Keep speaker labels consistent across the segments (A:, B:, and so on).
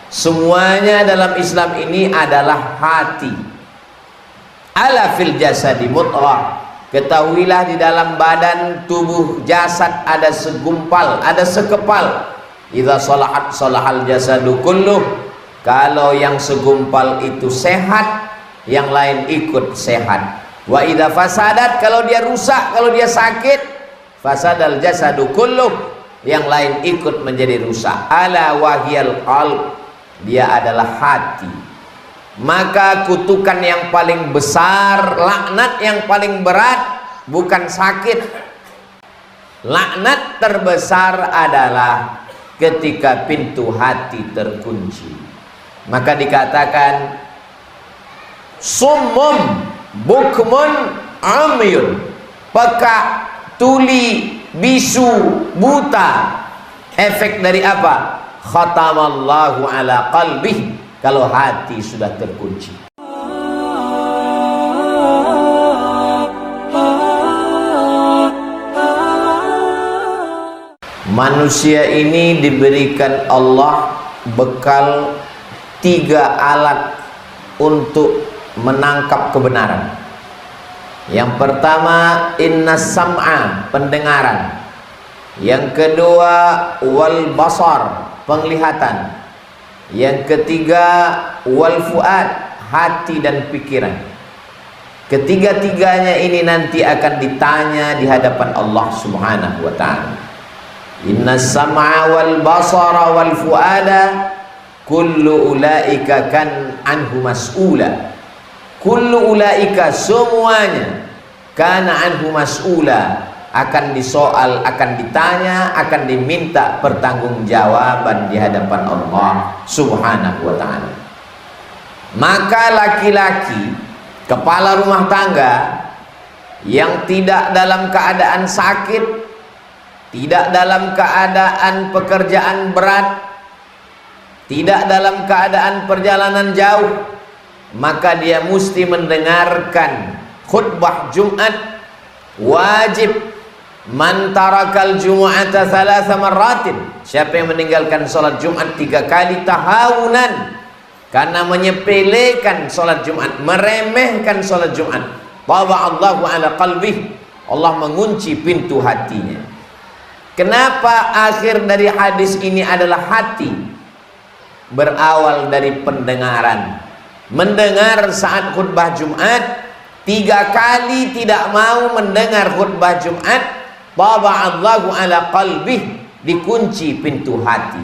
A: Semuanya dalam Islam ini adalah hati. Ala fil jasadi mudghah. Ketahuilah di dalam badan tubuh jasad ada segumpal, ada sekepal. Idza salahat salahal jasadu kulluh. Kalau yang segumpal itu sehat, yang lain ikut sehat. Wa idza fasadat, kalau dia rusak, kalau dia sakit, fasadal jasadu kulluh, yang lain ikut menjadi rusak. Ala wahiyal qalb, dia adalah hati. Maka kutukan yang paling besar, laknat yang paling berat bukan sakit. Laknat terbesar adalah ketika pintu hati terkunci. Maka dikatakan summum bukmun amyun, peka, tuli, bisu, buta. Efek dari apa? Khatamallahu ala qalbih, kalau hati sudah terkunci. Manusia ini diberikan Allah bekal 3 alat untuk menangkap kebenaran. Yang pertama, innas sam'a, pendengaran. Yang kedua, wal basar, penglihatan. Yang ketiga, wal fuad, hati dan pikiran. Ketiga-tiganya ini nanti akan ditanya di hadapan Allah Subhanahu wa ta'ala. Innas sam'a wal basara wal fuada kullu ulaika kan anhu mas'ula. Kullu ulaika, semuanya, kana anhu mas'ula, akan disoal, akan ditanya, akan diminta pertanggungjawaban di hadapan Allah Subhanahu wa ta'ala. Maka laki-laki kepala rumah tangga yang tidak dalam keadaan sakit, tidak dalam keadaan pekerjaan berat, tidak dalam keadaan perjalanan jauh, maka dia mesti mendengarkan khutbah Jumat. Wajib. Man tarakal jumu'ata thalatha marratin, siapa yang meninggalkan sholat Jumat 3 kali tahawunan, karena menyepelekan sholat Jumat, meremehkan sholat Jumat, Allahu ala qalbih, Allah mengunci pintu hatinya. Kenapa akhir dari hadis ini adalah hati? Berawal dari pendengaran. Mendengar saat khutbah Jumat, 3 kali tidak mau mendengar khutbah Jumat, Allahu ala qalbih, dikunci pintu hati.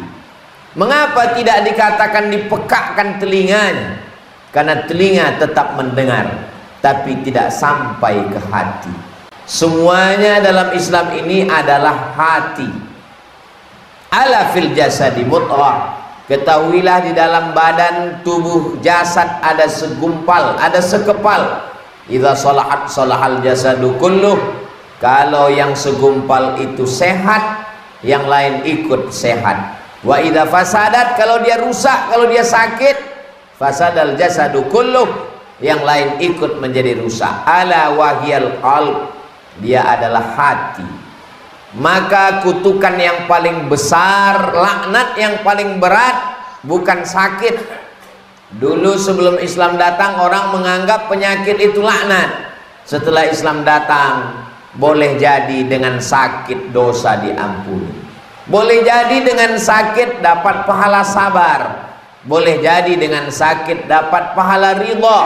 A: Mengapa tidak dikatakan dipekakkan telinganya? Karena telinga tetap mendengar, tapi tidak sampai ke hati. Semuanya dalam Islam ini adalah hati. Ala fil jasadi mudghah. Ketahuilah di dalam badan tubuh jasad ada segumpal, ada sekepal. Idza salahat salahal jasadu kulluh. Kalau yang segumpal itu sehat, yang lain ikut sehat. Wa idza fasadat, kalau dia rusak, kalau dia sakit, fasadal jasadu kulluh, yang lain ikut menjadi rusak. Ala wahiyal qalb, dia adalah hati. Maka kutukan yang paling besar, laknat yang paling berat bukan sakit. Dulu sebelum Islam datang, orang menganggap penyakit itu laknat. Setelah Islam datang, boleh jadi dengan sakit dosa diampuni, boleh jadi dengan sakit dapat pahala sabar, boleh jadi dengan sakit dapat pahala ridha.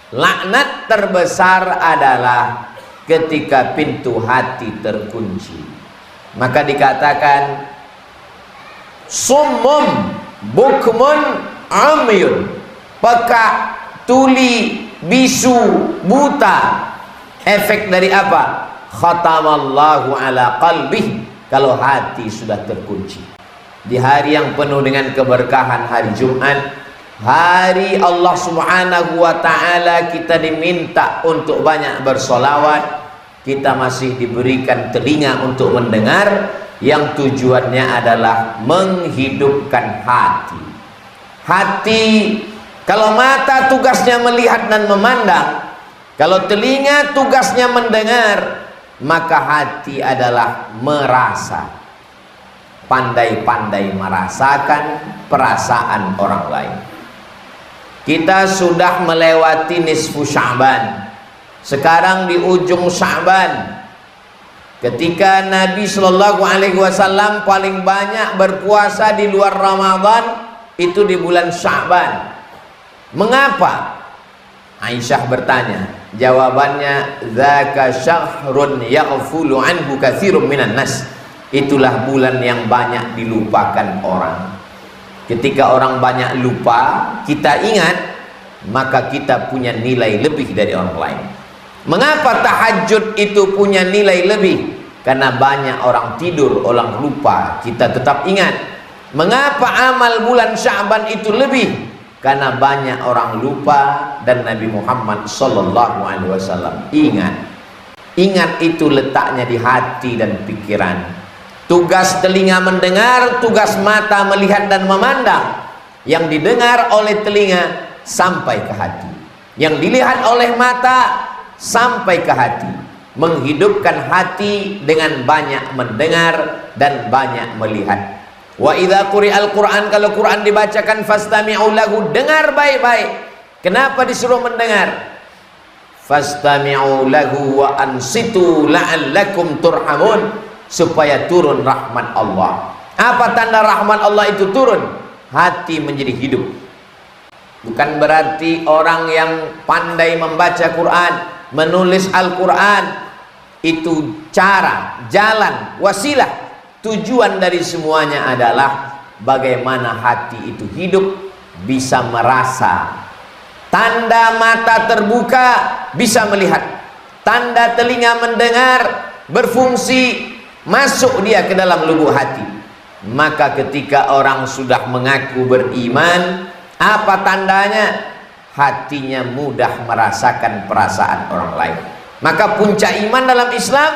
A: Laknat terbesar adalah ketika pintu hati terkunci. Maka dikatakan summum bukmun amyun, peka, tuli, bisu, buta. Efek dari apa? Khatamallahu ala qalbih, kalau hati sudah terkunci. Di hari yang penuh dengan keberkahan, hari Jumat, hari Allah Subhanahu wa ta'ala, kita diminta untuk banyak bersolawat. Kita masih diberikan telinga untuk mendengar, yang tujuannya adalah menghidupkan hati. Hati, kalau mata tugasnya melihat dan memandang, kalau telinga tugasnya mendengar, maka hati adalah merasa. pandai-pandai merasakan perasaan orang lain. Kita sudah melewati nisfu Sya'ban. Sekarang di ujung Sya'ban, ketika Nabi Shallallahu Alaihi Wasallam paling banyak berpuasa di luar Ramadan itu di bulan Sya'ban. Mengapa? Aisyah bertanya. Jawabannya, dzaka syahrun yaghfulu anhu katsirun minan nas. Itulah bulan yang banyak dilupakan orang. Ketika orang banyak lupa, kita ingat, maka kita punya nilai lebih dari orang lain. Mengapa tahajud itu punya nilai lebih? Karena banyak orang tidur, orang lupa, kita tetap ingat. Mengapa amal bulan Sya'ban itu lebih? Karena banyak orang lupa dan Nabi Muhammad Sallallahu Alaihi Wasallam ingat. Ingat itu letaknya di hati dan pikiran. Tugas telinga mendengar, tugas mata melihat dan memandang. Yang didengar oleh telinga sampai ke hati, yang dilihat oleh mata sampai ke hati. Menghidupkan hati dengan banyak mendengar dan banyak melihat. Wa idza quri'al Qur'an, kalau Quran dibacakan, fastami'u lahu, dengar baik-baik. Kenapa disuruh mendengar? Fastami'u lahu wa ansitu la'allakum turhamun, supaya turun rahmat Allah. Apa tanda rahmat Allah itu turun? Hati menjadi hidup. Bukan berarti orang yang pandai membaca Quran, menulis Al-Quran itu cara, jalan, wasilah. Tujuan dari semuanya adalah bagaimana hati itu hidup, bisa merasa. Tanda mata terbuka, bisa melihat. Tanda telinga mendengar, berfungsi, masuk dia ke dalam lubuk hati. Maka ketika orang sudah mengaku beriman, apa tandanya? Hatinya mudah merasakan perasaan orang lain. Maka puncak iman dalam Islam,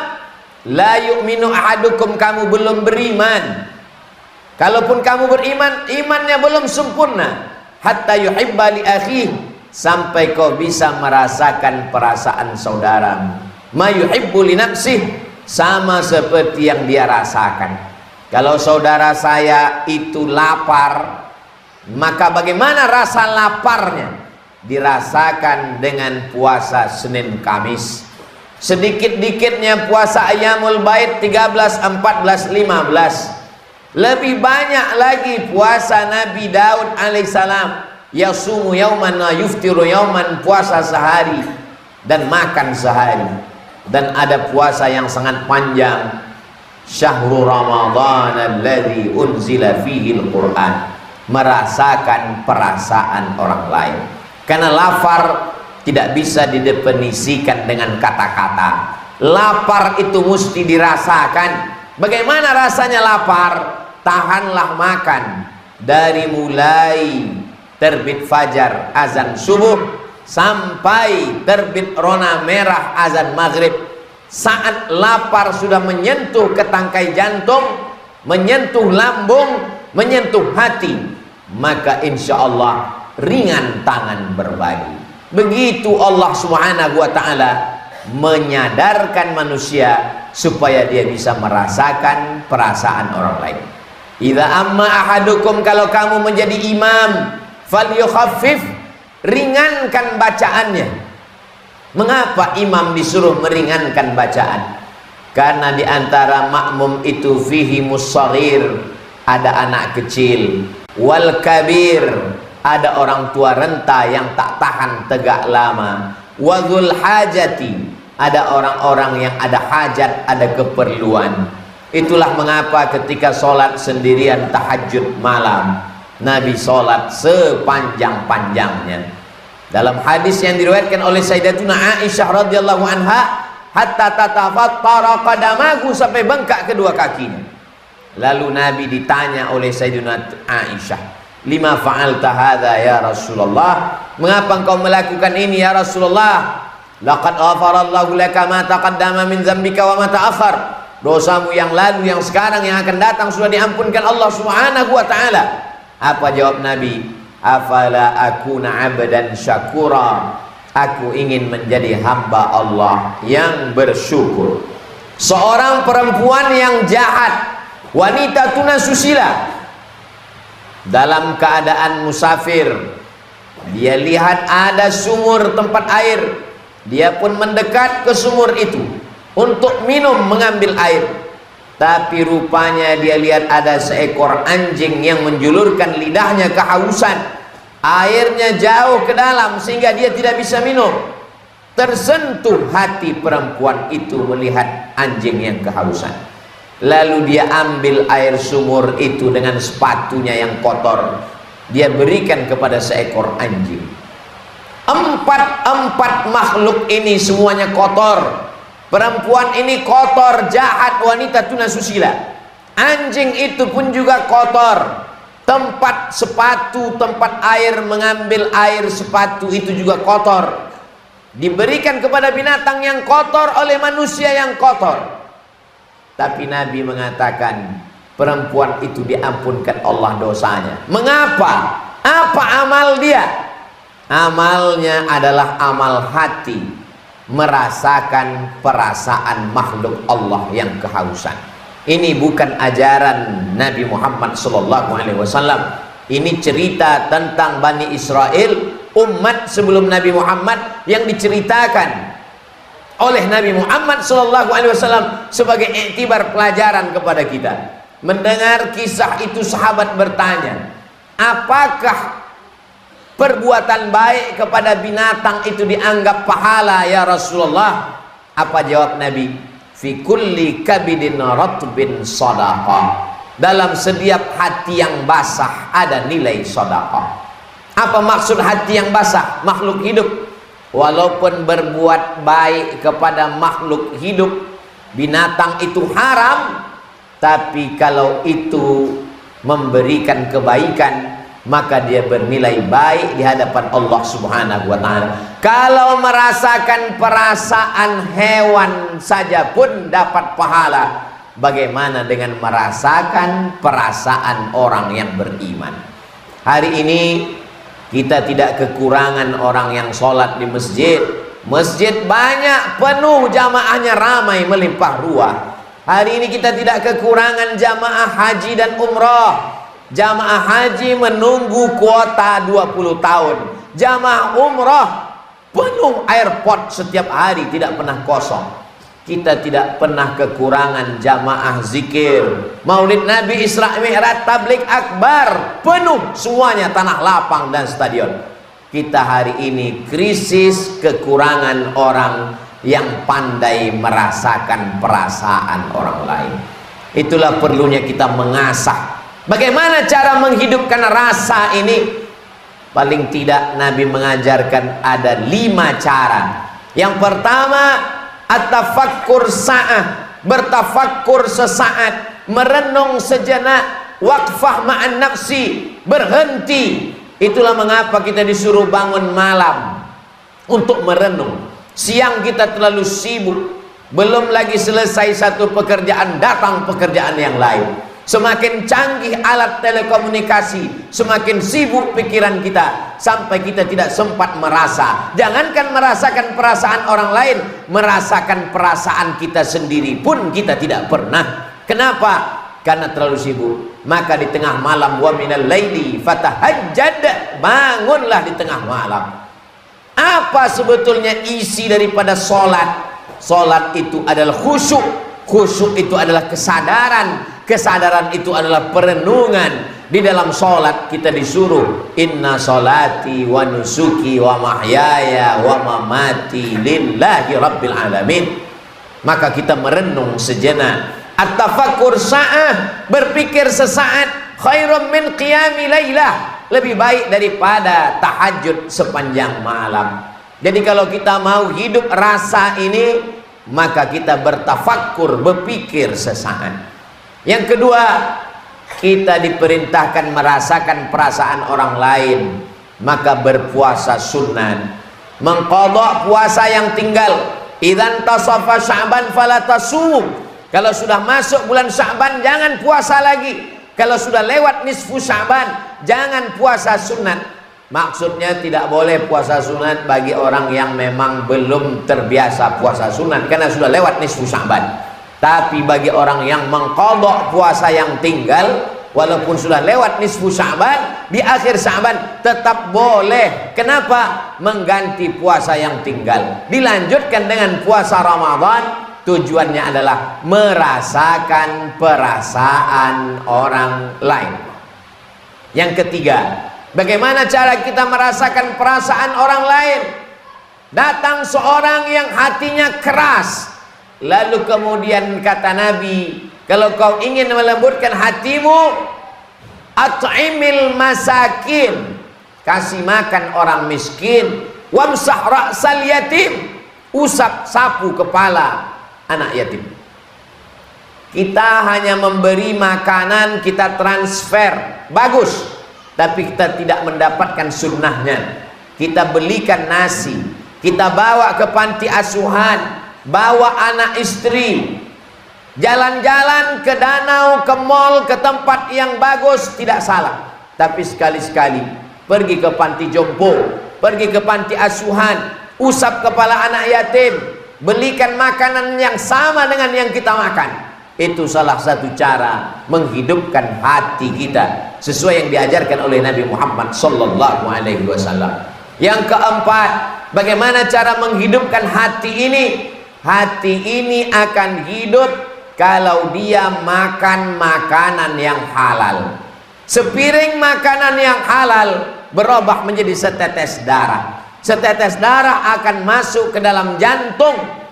A: la yu'minu ahadukum, kamu belum beriman. Kalaupun kamu beriman, imannya belum sempurna. Hatta yuhibba li akhihi, sampai kau bisa merasakan perasaan saudara. Ma yuhibbu li nafsihi, sama seperti yang dia rasakan. Kalau saudara saya itu lapar, maka bagaimana rasa laparnya? Dirasakan dengan puasa Senin Kamis. Sedikit-dikitnya puasa Ayyamul Bait 13, 14, 15. Lebih banyak lagi puasa Nabi Daud alaihissalam, yasumu yauman wa yuftiru yauman, puasa sehari dan makan sehari. Dan ada puasa yang sangat panjang, syahrul Ramadan alladzi unzila fihi al-Qur'an, merasakan perasaan orang lain. Karena lapar tidak bisa didefinisikan dengan kata-kata. Lapar itu mesti dirasakan. Bagaimana rasanya lapar? Tahanlah makan dari mulai terbit fajar azan subuh sampai terbit rona merah azan maghrib. Saat lapar sudah menyentuh ke tangkai jantung, menyentuh lambung, menyentuh hati, maka insya Allah ringan tangan berbagi. Begitu Allah Subhanahu wa ta'ala menyadarkan manusia supaya dia bisa merasakan perasaan orang lain. Idza amma ahadukum, kalau kamu menjadi imam, falyukhaffif, ringankan bacaannya. Mengapa imam disuruh meringankan bacaan? Karena di antara makmum itu fihi mussaghir, ada anak kecil, wal kabir, ada orang tua renta yang tak tahan tegak lama, wadzul hajati, ada orang-orang yang ada hajat, ada keperluan. Itulah mengapa ketika sholat sendirian tahajud malam, Nabi sholat sepanjang-panjangnya. Dalam hadis yang diriwayatkan oleh Sayyidatuna Aisyah radhiyallahu anha, hatta tatafattara qadamahu, sampai bengkak kedua kakinya. Lalu Nabi ditanya oleh Sayyidatuna Aisyah, lima fa'alta hadza ya Rasulullah, mengapa engkau melakukan ini ya Rasulullah? Laqad ghafarallahu laka ma taqaddama min dzambika wa ma ta'akhkhar, dosamu yang lalu, yang sekarang, yang akan datang sudah diampunkan Allah Subhanahu wa ta'ala. Apa jawab Nabi? Afala akuna abdan syakura, aku ingin menjadi hamba Allah yang bersyukur. Seorang perempuan yang jahat Wanita tunasusila dalam keadaan musafir, dia lihat ada sumur tempat air, dia pun mendekat ke sumur itu untuk minum, mengambil air. Tapi rupanya dia lihat ada seekor anjing yang menjulurkan lidahnya kehausan. Airnya jauh ke dalam sehingga dia tidak bisa minum. Tersentuh hati perempuan itu melihat anjing yang kehausan. Lalu dia ambil air sumur itu dengan sepatunya yang kotor, dia berikan kepada seekor anjing. Empat makhluk ini semuanya kotor. Perempuan ini kotor, jahat, wanita tunasusila. Anjing itu pun juga kotor. Tempat sepatu, tempat air, mengambil air sepatu itu juga kotor. Diberikan kepada binatang yang kotor oleh manusia yang kotor. Tapi Nabi mengatakan perempuan itu diampunkan Allah dosanya. Mengapa? Apa amal dia? Amalnya adalah amal hati, merasakan perasaan makhluk Allah yang kehausan. Ini bukan ajaran Nabi Muhammad SAW. Ini cerita tentang Bani Israel, umat sebelum Nabi Muhammad, yang diceritakan oleh Nabi Muhammad SAW sebagai iktibar pelajaran kepada kita. Mendengar kisah itu, sahabat bertanya, apakah perbuatan baik kepada binatang itu dianggap pahala ya Rasulullah? Apa jawab Nabi? Fi kulli kabidin ratbin sadaqah. Dalam setiap hati yang basah ada nilai sedekah. Apa maksud hati yang basah? Makhluk hidup. Walaupun berbuat baik kepada makhluk hidup, binatang itu haram, tapi kalau itu memberikan kebaikan, maka dia bernilai baik di hadapan Allah Subhanahu wa ta'ala. Kalau merasakan perasaan hewan saja pun dapat pahala, bagaimana dengan merasakan perasaan orang yang beriman? Hari ini kita tidak kekurangan orang yang sholat di masjid. Masjid banyak, penuh, jamaahnya ramai, melimpah ruah. Hari ini kita tidak kekurangan jamaah haji dan umrah. Jamaah haji menunggu kuota 20 tahun. Jamaah umrah penuh airport setiap hari, tidak pernah kosong. Kita tidak pernah kekurangan jamaah zikir, Maulid Nabi, Isra Mi'raj, tablik akbar, penuh semuanya, tanah lapang dan stadion. Kita hari ini krisis kekurangan orang yang pandai merasakan perasaan orang lain. Itulah perlunya kita mengasah. Bagaimana cara menghidupkan rasa ini? Paling tidak Nabi mengajarkan ada 5 cara. Yang pertama, at-tafakkur sa'ah, bertafakkur sesaat, merenung sejenak, waqfah ma'an nafsi, berhenti. Itulah mengapa kita disuruh bangun malam untuk merenung. Siang kita terlalu sibuk, belum lagi selesai satu pekerjaan, datang pekerjaan yang lain. Semakin canggih alat telekomunikasi, semakin sibuk pikiran kita, sampai kita tidak sempat merasa. Jangankan merasakan perasaan orang lain, merasakan perasaan kita sendiri pun kita tidak pernah. Kenapa? Karena terlalu sibuk. Maka di tengah malam, wa minal laili fatahajjad, bangunlah di tengah malam. Apa sebetulnya isi daripada sholat? Sholat itu adalah khusyuk. Khusyuk itu adalah kesadaran. Kesadaran itu adalah perenungan. Di dalam sholat kita disuruh, inna sholati wa nusuki wa mahyaya wa mamati lillahi rabbil alamin. Maka kita merenung sejenak. At-tafakkur sa'ah, berpikir sesaat, khairum min qiyami laylah, lebih baik daripada tahajud sepanjang malam. Jadi kalau kita mau hidup rasa ini, maka kita bertafakkur, berpikir sesaat. Yang kedua, kita diperintahkan merasakan perasaan orang lain, maka berpuasa sunat, mengqadha puasa yang tinggal. Idzan tasafa Sya'ban fala tasum. Kalau sudah masuk bulan Sya'ban jangan puasa lagi. Kalau sudah lewat nisfu Sya'ban jangan puasa sunat. Maksudnya tidak boleh puasa sunat bagi orang yang memang belum terbiasa puasa sunat karena sudah lewat nisfu Sya'ban. Tapi bagi orang yang mengqadha puasa yang tinggal, walaupun sudah lewat nisfu Sya'ban, di akhir Sya'ban tetap boleh. Kenapa? Mengganti puasa yang tinggal, dilanjutkan dengan puasa Ramadan. Tujuannya adalah merasakan perasaan orang lain. Yang ketiga, bagaimana cara kita merasakan perasaan orang lain? Datang seorang yang hatinya keras, lalu kemudian kata Nabi, kalau kau ingin melembutkan hatimu, at'imil masakin, kasih makan orang miskin, wamsah ra'sal yatim, usap sapu kepala anak yatim. Kita hanya memberi makanan, kita transfer, bagus, tapi kita tidak mendapatkan sunnahnya. Kita belikan nasi, kita bawa ke panti asuhan, bawa anak istri, jalan-jalan ke danau, ke mall, ke tempat yang bagus, tidak salah. Tapi sekali-sekali pergi ke panti jompo, pergi ke panti asuhan, usap kepala anak yatim, belikan makanan yang sama dengan yang kita makan. Itu salah satu cara menghidupkan hati kita sesuai yang diajarkan oleh Nabi Muhammad sallallahu alaihi wasallam. Yang keempat, bagaimana cara menghidupkan hati ini? Hati ini akan hidup kalau dia makan makanan yang halal. Sepiring makanan yang halal berubah menjadi setetes darah. Setetes darah akan masuk ke dalam jantung.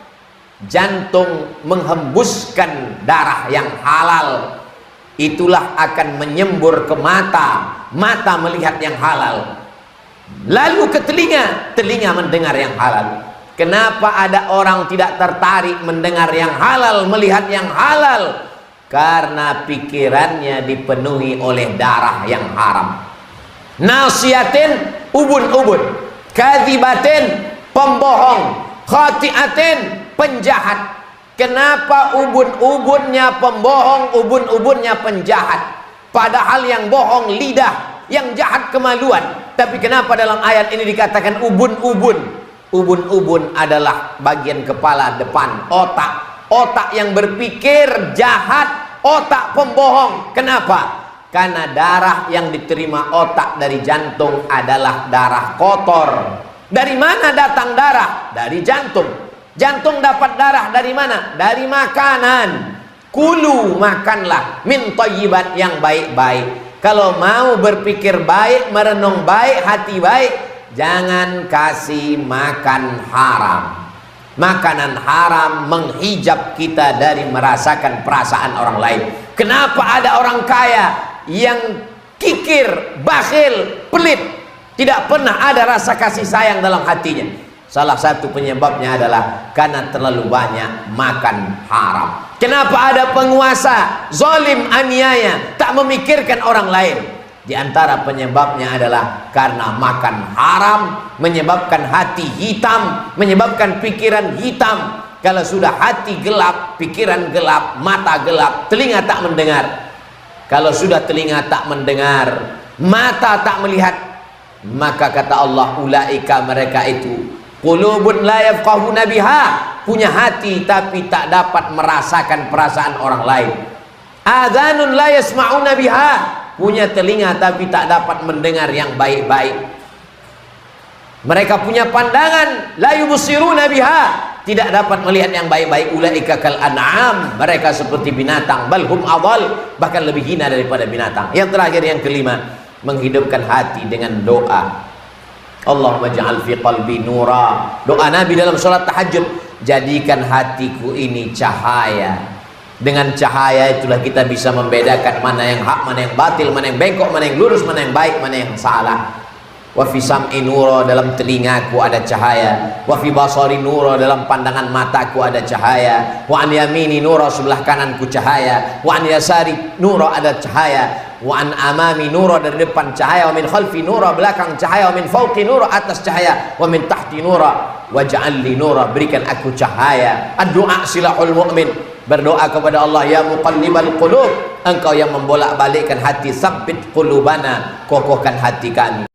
A: Jantung menghembuskan darah yang halal. Itulah akan menyembur ke mata. Mata melihat yang halal. Lalu ke telinga. Telinga mendengar yang halal. Kenapa ada orang tidak tertarik mendengar yang halal, melihat yang halal? Karena pikirannya dipenuhi oleh darah yang haram. Nasiyatin, ubun-ubun. Kadzibatin, pembohong. Khati'atin, penjahat. Kenapa ubun-ubunnya pembohong, ubun-ubunnya penjahat? Padahal yang bohong lidah, yang jahat kemaluan. Tapi kenapa dalam ayat ini dikatakan ubun-ubun? Ubun-ubun adalah bagian kepala depan, otak. Otak yang berpikir jahat, otak pembohong. Kenapa? Karena darah yang diterima otak dari jantung adalah darah kotor. Dari mana datang darah? Dari jantung. Jantung dapat darah dari mana? Dari makanan. Kulu, makanlah min thayyibat, yang baik-baik. Kalau mau berpikir baik, merenung baik, hati baik, jangan kasih makan haram. Makanan haram menghijab kita dari merasakan perasaan orang lain. Kenapa ada orang kaya yang kikir, bakhil, pelit, tidak pernah ada rasa kasih sayang dalam hatinya? Salah satu penyebabnya adalah karena terlalu banyak makan haram. Kenapa ada penguasa zalim, aniaya, tak memikirkan orang lain? Di antara penyebabnya adalah karena makan haram, menyebabkan hati hitam, menyebabkan pikiran hitam. Kalau sudah hati gelap, pikiran gelap, mata gelap, telinga tak mendengar. Kalau sudah telinga tak mendengar, mata tak melihat, maka kata Allah, ulaika, mereka itu, qulubun la yafqahuna biha, punya hati tapi tak dapat merasakan perasaan orang lain. Adhanun la yasma'una biha, punya telinga tapi tak dapat mendengar yang baik-baik. Mereka punya pandangan, la yubsiruna biha, tidak dapat melihat yang baik-baik. Ulaika kal an'am, mereka seperti binatang, bal hum adall, bahkan lebih hina daripada binatang. Yang terakhir, yang kelima, menghidupkan hati dengan doa. Allahumma ja'al fi qalbi nura. Doa Nabi dalam sholat tahajud, jadikan hatiku ini cahaya. Dengan cahaya itulah kita bisa membedakan mana yang hak, mana yang batil, mana yang bengkok, mana yang lurus, mana yang baik, mana yang salah. Wa fi sam'i nura, dalam telingaku ada cahaya. Wa fi basari nura, dalam pandangan mataku ada cahaya. Wa an yamini nura, sebelah kananku cahaya. Wa an yasari nura, ada cahaya. Wa an amami nura, dari depan cahaya. Wa min khalfi nura, belakang cahaya. Wa min fawqi nura, atas cahaya. Wa min tahti nura, waj'al li nura, berikan aku cahaya. Ad-du'a silahul mu'min, berdoa kepada Allah, ya muqallibal qulub, engkau yang membolak-balikkan hati, sabbit qulubana, kokohkan hati kami.